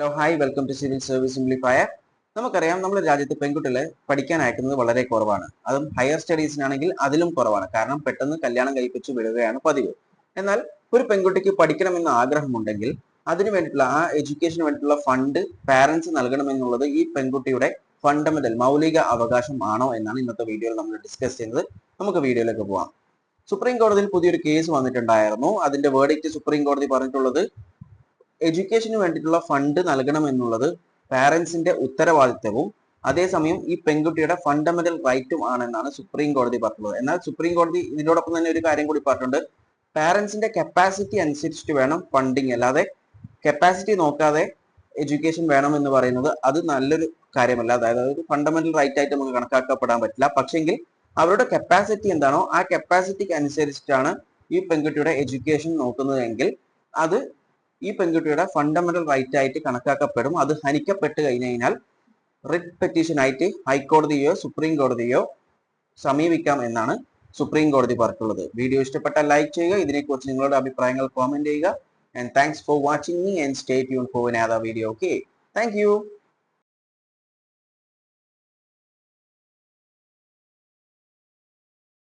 Hello hi welcome to civil service simplifier. നമുക്കറിയാം നമ്മുടെ രാജ്യത്ത് പെൺകുട്ടികളെ പഠിക്കാൻ അയക്കുന്നത് വളരെ കുറവാണ്. അതും ഹയർ സ്റ്റഡീസിനാണെങ്കിൽ അതിലും കുറവാണ്. കാരണം പെട്ടെന്ന് കല്യാണം കഴിപ്പിച്ച് വിടുകയാണ് പതിവ്. എന്നാൽ ഒരു പെൺകുട്ടിക്ക് പഠിക്കണമെന്ന് ആഗ്രഹമുണ്ടെങ്കിൽ അതിനു വേണ്ടിയിട്ടുള്ള ആ എഡ്യൂക്കേഷന് വേണ്ടിയിട്ടുള്ള ഫണ്ട് പാരന്റ്സ് നൽകണമെന്നുള്ളത് ഈ പെൺകുട്ടിയുടെ ഫണ്ടമെന്റൽ മൗലിക അവകാശം ആണോ എന്നാണ് ഇന്നത്തെ വീഡിയോയിൽ നമ്മൾ ഡിസ്കസ് ചെയ്യുന്നത്. നമുക്ക് വീഡിയോയിലേക്ക് പോവാം. സുപ്രീം കോടതിയിൽ പുതിയൊരു കേസ് വന്നിട്ടുണ്ടായിരുന്നു. അതിന്റെ വേർഡിക്റ്റ് സുപ്രീം കോടതി പറഞ്ഞിട്ടുള്ളത് എഡ്യൂക്കേഷന് വേണ്ടിയിട്ടുള്ള ഫണ്ട് നൽകണം എന്നുള്ളത് പാരന്റ്സിന്റെ ഉത്തരവാദിത്തവും അതേസമയം ഈ പെൺകുട്ടിയുടെ ഫണ്ടമെന്റൽ റൈറ്റും ആണെന്നാണ് സുപ്രീം കോടതി പറഞ്ഞത്. എന്നാൽ സുപ്രീം കോടതി ഇതിനോടൊപ്പം തന്നെ ഒരു കാര്യം കൂടി പറഞ്ഞിട്ടുണ്ട്. പാരന്റ്സിന്റെ കപ്പാസിറ്റി അനുസരിച്ചിട്ട് വേണം ഫണ്ടിങ്, അല്ലാതെ കപ്പാസിറ്റി നോക്കാതെ എഡ്യൂക്കേഷൻ വേണം എന്ന് പറയുന്നത് അത് നല്ലൊരു കാര്യമല്ല. അതായത് ഒരു ഫണ്ടമെന്റൽ റൈറ്റ് ആയിട്ട് നമുക്ക് കണക്കാക്കപ്പെടാൻ പറ്റില്ല. പക്ഷെങ്കിൽ അവരുടെ കപ്പാസിറ്റി എന്താണോ ആ കപ്പാസിറ്റിക്ക് അനുസരിച്ചിട്ടാണ് ഈ പെൺകുട്ടിയുടെ എഡ്യൂക്കേഷൻ നോക്കുന്നതെങ്കിൽ അത് ഈ പെൺകുട്ടിയുടെ ഫണ്ടമെന്റൽ റൈറ്റ് ആയിട്ട് കണക്കാക്കപ്പെടും. അത് ഹനിക്കപ്പെട്ട് കഴിഞ്ഞാൽ റിട്ട് പെറ്റീഷൻ ആയിട്ട് ഹൈക്കോടതിയോ സുപ്രീം കോടതിയോ സമീപിക്കാം എന്നാണ് സുപ്രീം കോടതി പറഞ്ഞിട്ടുള്ളത്. വീഡിയോ ഇഷ്ടപ്പെട്ടാൽ ലൈക്ക് ചെയ്യുക. ഇതിനെക്കുറിച്ച് നിങ്ങളുടെ അഭിപ്രായങ്ങൾ കോമെന്റ് ചെയ്യുക. And thanks for watching me and stay tune for another video. Okay, thank you.